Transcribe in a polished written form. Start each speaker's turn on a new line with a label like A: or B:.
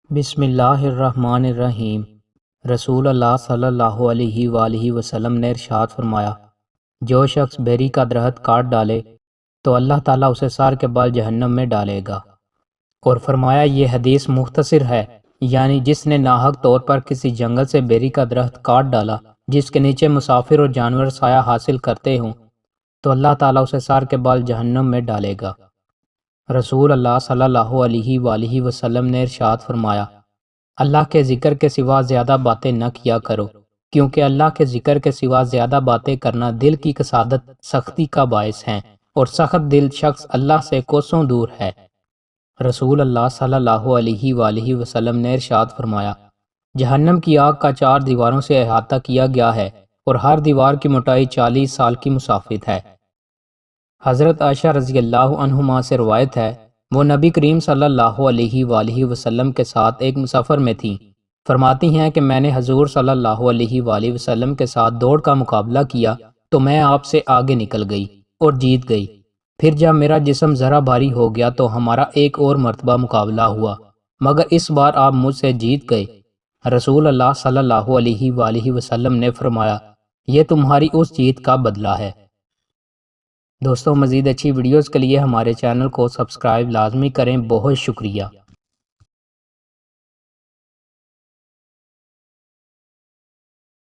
A: بسم اللہ الرحمن الرحیم۔ رسول اللہ صلی اللہ علیہ وآلہ وسلم نے ارشاد فرمایا، جو شخص بیری کا درخت کاٹ ڈالے تو اللہ تعالیٰ اسے سار کے بال جہنم میں ڈالے گا۔ اور فرمایا یہ حدیث مختصر ہے، یعنی جس نے ناحق طور پر کسی جنگل سے بیری کا درخت کاٹ ڈالا جس کے نیچے مسافر اور جانور سایہ حاصل کرتے ہوں تو اللہ تعالیٰ اسے سار کے بال جہنم میں ڈالے گا۔ رسول اللہ صلی اللہ علیہ وآلہ وسلم نے ارشاد فرمایا، اللہ کے ذکر کے سوا زیادہ باتیں نہ کیا کرو، کیونکہ اللہ کے ذکر کے سوا زیادہ باتیں کرنا دل کی کسادت سختی کا باعث ہیں، اور سخت دل شخص اللہ سے کوسوں دور ہے۔ رسول اللہ صلی اللہ علیہ وآلہ وسلم نے ارشاد فرمایا، جہنم کی آگ کا 4 دیواروں سے احاطہ کیا گیا ہے، اور ہر دیوار کی موٹائی 40 سال کی مسافت ہے۔ حضرت عائشہ رضی اللہ عنہما سے روایت ہے، وہ نبی کریم صلی اللہ علیہ وآلہ وسلم کے ساتھ ایک مسافر میں تھیں۔ فرماتی ہیں کہ میں نے حضور صلی اللہ علیہ وآلہ وسلم کے ساتھ دوڑ کا مقابلہ کیا تو میں آپ سے آگے نکل گئی اور جیت گئی۔ پھر جب میرا جسم ذرا بھاری ہو گیا تو ہمارا ایک اور مرتبہ مقابلہ ہوا، مگر اس بار آپ مجھ سے جیت گئے۔ رسول اللہ صلی اللہ علیہ وآلہ وسلم نے فرمایا، یہ تمہاری اس جیت کا بدلہ ہے۔ دوستوں، مزید اچھی ویڈیوز کے لیے ہمارے چینل کو سبسکرائب لازمی کریں۔ بہت شکریہ۔